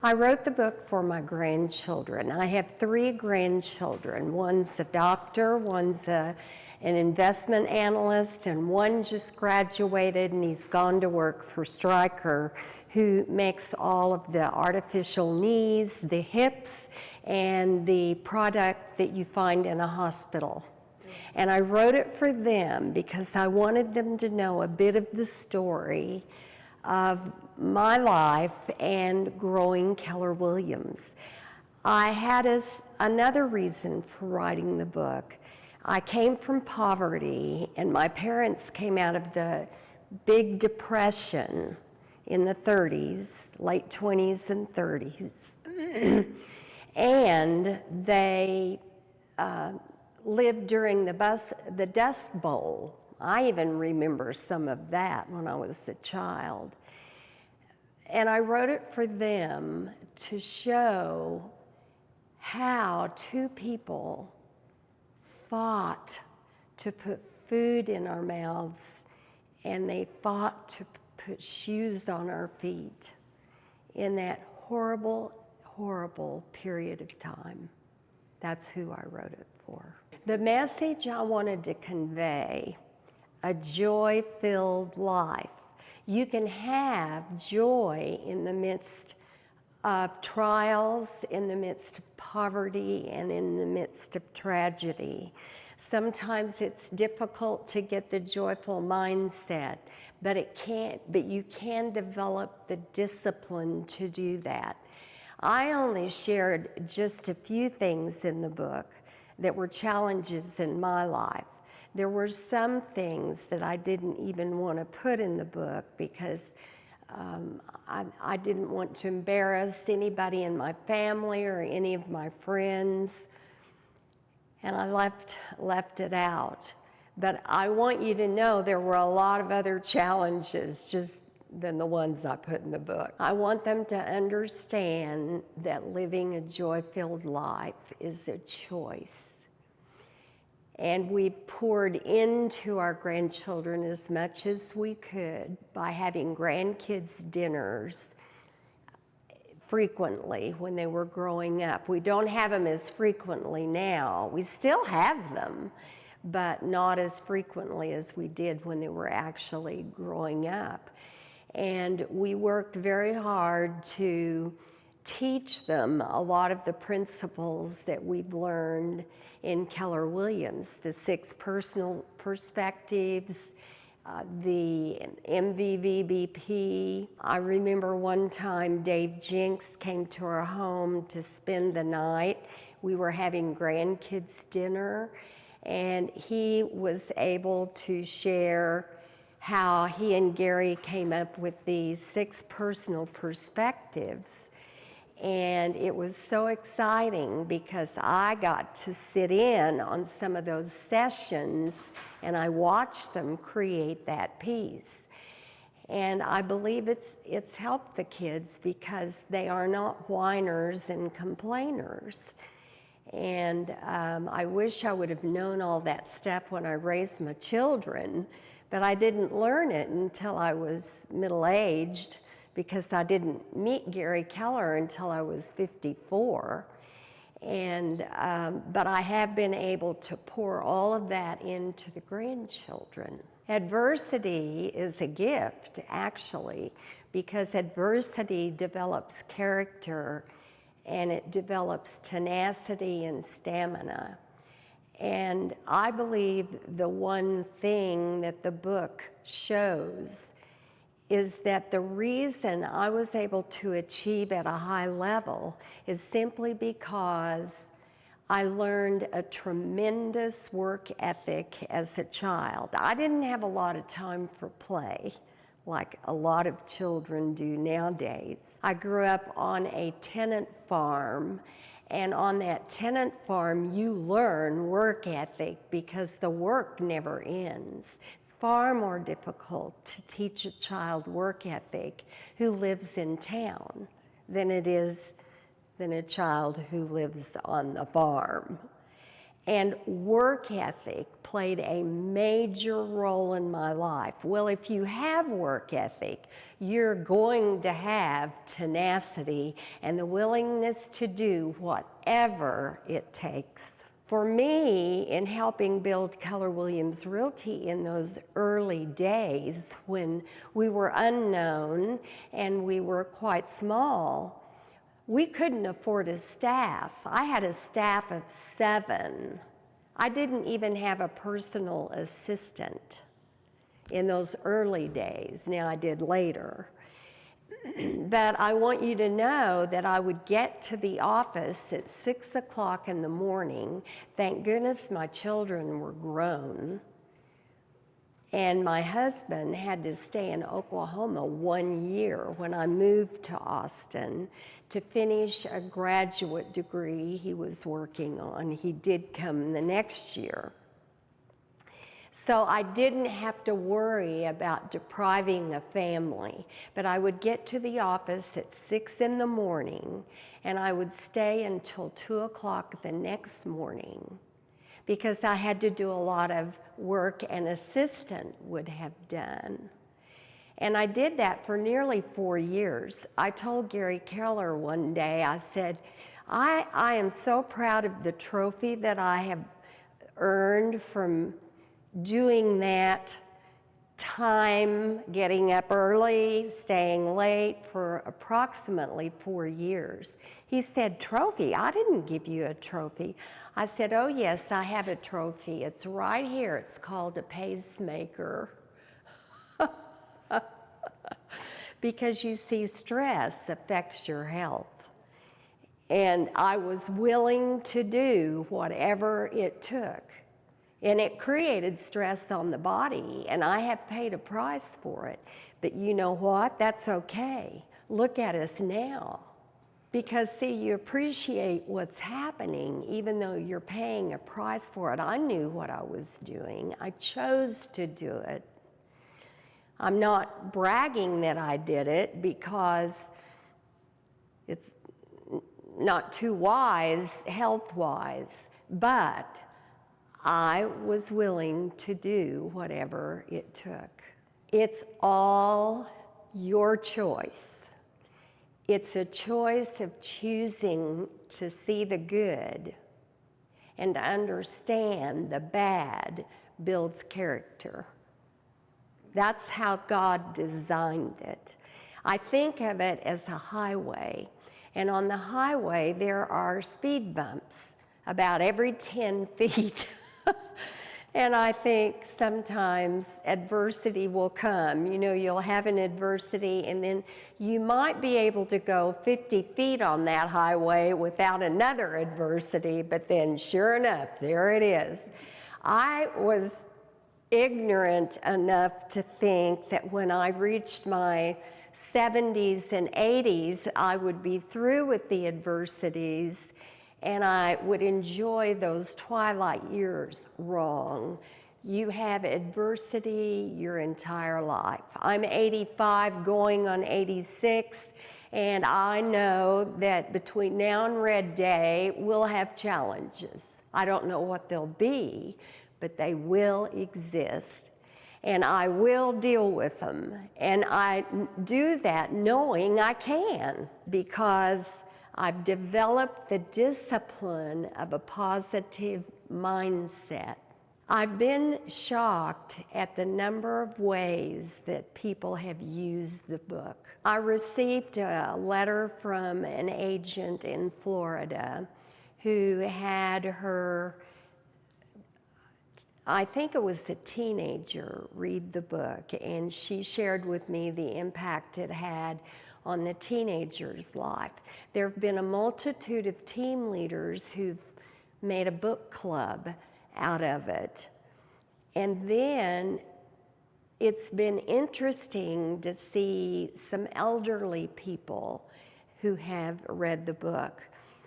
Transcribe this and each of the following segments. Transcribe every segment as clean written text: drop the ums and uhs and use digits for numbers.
I wrote the book for my grandchildren. I have 3 grandchildren. One's a doctor, one's an investment analyst, and one just graduated and he's gone to work for Stryker, who makes all of the artificial knees, the hips, and the product that you find in a hospital. And I wrote it for them because I wanted them to know a bit of the story of my life and growing Keller Williams. I had another reason for writing the book. I came from poverty, and my parents came out of the big depression in the 30s, late 20s and 30s. And they lived during the Dust Bowl. I even remember some of that when I was a child. And I wrote it for them to show how 2 people fought to put food in our mouths, and they fought to put shoes on our feet in that horrible, horrible period of time. That's who I wrote it for. The message I wanted to convey: a joy-filled life. You can have joy in the midst of trials, in the midst of poverty, and in the midst of tragedy. Sometimes it's difficult to get the joyful mindset, but you can develop the discipline to do that. I only shared just a few things in the book that were challenges in my life. There were some things that I didn't even want to put in the book because I didn't want to embarrass anybody in my family or any of my friends, and I left it out. But I want you to know there were a lot of other challenges just than the ones I put in the book. I want them to understand that living a joy-filled life is a choice. And we've poured into our grandchildren as much as we could by having grandkids dinners frequently when they were growing up. We don't have them as frequently now. We still have them, but not as frequently as we did when they were actually growing up. And we worked very hard to teach them a lot of the principles that we've learned in Keller Williams, the 6 personal perspectives, the MVVBP. I remember one time Dave Jenks came to our home to spend the night. We were having grandkids dinner, and he was able to share how he and Gary came up with these 6 personal perspectives. And it was so exciting because I got to sit in on some of those sessions and I watched them create that piece. And I believe it's helped the kids because they are not whiners and complainers. And I wish I would have known all that stuff when I raised my children, but I didn't learn it until I was middle-aged, because I didn't meet Gary Keller until I was 54. But I have been able to pour all of that into the grandchildren. Adversity is a gift, actually, because adversity develops character and it develops tenacity and stamina. And I believe the one thing that the book shows is that the reason I was able to achieve at a high level is simply because I learned a tremendous work ethic as a child. I didn't have a lot of time for play like a lot of children do nowadays. I grew up on a tenant farm, and on that tenant farm, you learn work ethic because the work never ends. It's far more difficult to teach a child work ethic who lives in town than it is than a child who lives on the farm. And work ethic played a major role in my life. Well, if you have work ethic, you're going to have tenacity and the willingness to do whatever it takes. For me, in helping build Keller Williams Realty in those early days when we were unknown and we were quite small, we couldn't afford a staff. I had a staff of 7. I didn't even have a personal assistant in those early days. Now I did later. But I want you to know that I would get to the office at 6 o'clock in the morning. Thank goodness my children were grown. And my husband had to stay in Oklahoma 1 year when I moved to Austin to finish a graduate degree he was working on. He did come the next year. So I didn't have to worry about depriving a family, but I would get to the office at 6 in the morning and I would stay until 2 o'clock the next morning because I had to do a lot of work an assistant would have done. And I did that for nearly 4 years. I told Gary Keller one day, I said, I am so proud of the trophy that I have earned from doing that time, getting up early, staying late for approximately 4 years. He said, trophy? I didn't give you a trophy. I said, oh yes, I have a trophy. It's right here. It's called a pacemaker. Because you see, stress affects your health. And I was willing to do whatever it took. And it created stress on the body, and I have paid a price for it. But you know what? That's okay. Look at us now. Because see, you appreciate what's happening even though you're paying a price for it. I knew what I was doing. I chose to do it. I'm not bragging that I did it because it's not too wise health-wise, but I was willing to do whatever it took. It's all your choice. It's a choice of choosing to see the good and to understand the bad builds character. That's how God designed it. I think of it as a highway, and on the highway there are speed bumps about every 10 feet. And I think sometimes adversity will come. You know, you'll have an adversity and then you might be able to go 50 feet on that highway without another adversity, but then sure enough, there it is. I was ignorant enough to think that when I reached my 70s and 80s, I would be through with the adversities and I would enjoy those twilight years. Wrong. You have adversity your entire life. I'm 85 going on 86, and I know that between now and Red Day, we'll have challenges. I don't know what they'll be, but they will exist, and I will deal with them. And I do that knowing I can, because I've developed the discipline of a positive mindset. I've been shocked at the number of ways that people have used the book. I received a letter from an agent in Florida who had her, I think it was a teenager, read the book, and she shared with me the impact it had on the teenager's life. There have been a multitude of team leaders who've made a book club out of it. And then it's been interesting to see some elderly people who have read the book.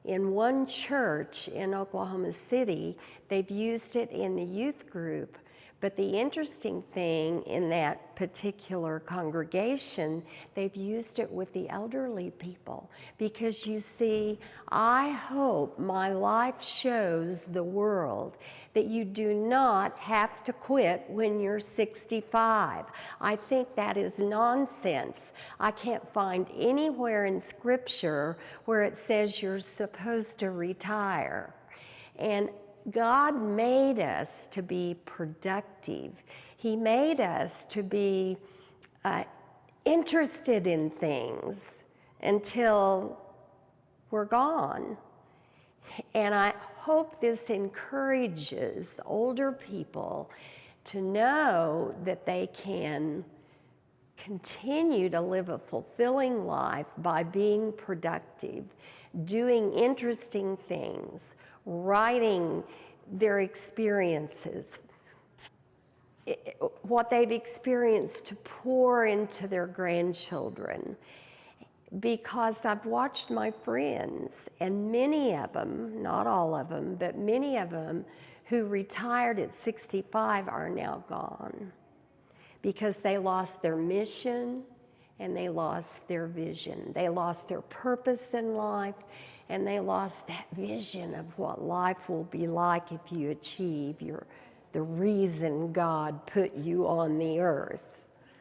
In one church in Oklahoma City, they've used it in the youth group, But the interesting thing in that particular congregation, they've used it with the elderly people. Because you see, I hope my life shows the world that you do not have to quit when you're 65. I think that is nonsense. I can't find anywhere in Scripture where it says you're supposed to retire. And God made us to be productive. He made us to be interested in things until we're gone. And I hope this encourages older people to know that they can continue to live a fulfilling life by being productive, doing interesting things, writing their experiences, what they've experienced, to pour into their grandchildren. Because I've watched my friends, and many of them, not all of them, but many of them who retired at 65 are now gone because they lost their mission and they lost their vision. They lost their purpose in life, and they lost that vision of what life will be like if you achieve the reason God put you on the earth.